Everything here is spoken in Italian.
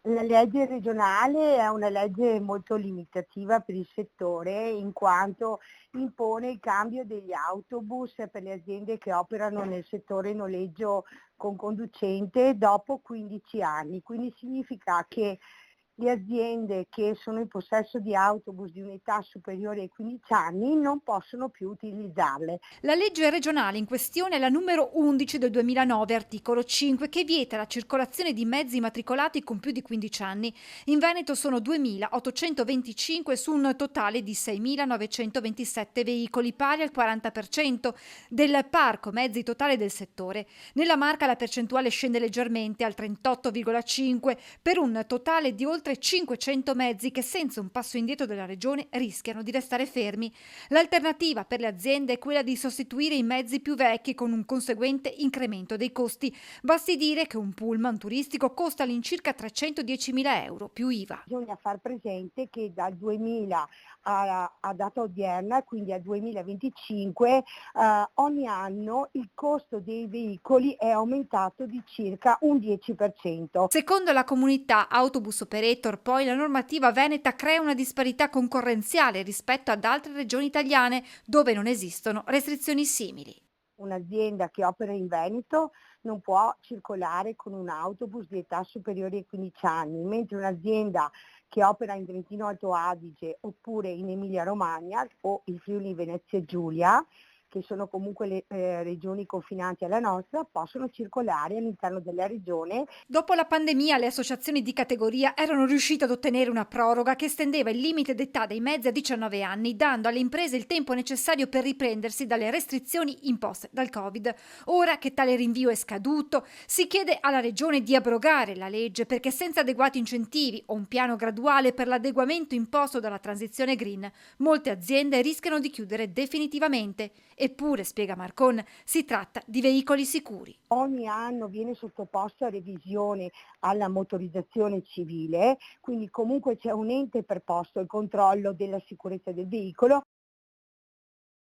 La legge regionale è una legge molto limitativa per il settore in quanto impone il cambio degli autobus per le aziende che operano nel settore noleggio con conducente dopo 15 anni. Quindi significa che le aziende che sono in possesso di autobus di un'età superiore ai 15 anni non possono più utilizzarle. La legge regionale in questione è la numero 11 del 2009, articolo 5, che vieta la circolazione di mezzi immatricolati con più di 15 anni. In Veneto sono 2.825 su un totale di 6.927 veicoli, pari al 40% del parco mezzi totale del settore. Nella Marca la percentuale scende leggermente al 38,5 per un totale di oltre 500 mezzi che senza un passo indietro della regione rischiano di restare fermi. L'alternativa per le aziende è quella di sostituire i mezzi più vecchi con un conseguente incremento dei costi. Basti dire che un pullman turistico costa all'incirca 310.000 euro più IVA. Bisogna far presente che dal 2000 a data odierna, quindi al 2025, ogni anno il costo dei veicoli è aumentato di circa un 10%. Secondo la comunità Autobus Operator, poi, la normativa veneta crea una disparità concorrenziale rispetto ad altre regioni italiane dove non esistono restrizioni simili. Un'azienda che opera in Veneto non può circolare con un autobus di età superiore ai 15 anni, mentre un'azienda che opera in Trentino Alto Adige oppure in Emilia Romagna o il Friuli Venezia Giulia, che sono comunque le regioni confinanti alla nostra, possono circolare all'interno della regione. Dopo la pandemia, le associazioni di categoria erano riuscite ad ottenere una proroga che estendeva il limite d'età dei mezzi a 19 anni, dando alle imprese il tempo necessario per riprendersi dalle restrizioni imposte dal Covid. Ora che tale rinvio è scaduto, si chiede alla Regione di abrogare la legge perché senza adeguati incentivi o un piano graduale per l'adeguamento imposto dalla transizione green, molte aziende rischiano di chiudere definitivamente. Eppure, spiega Marcon, si tratta di veicoli sicuri. Ogni anno viene sottoposto a revisione alla motorizzazione civile, quindi comunque c'è un ente preposto al controllo della sicurezza del veicolo.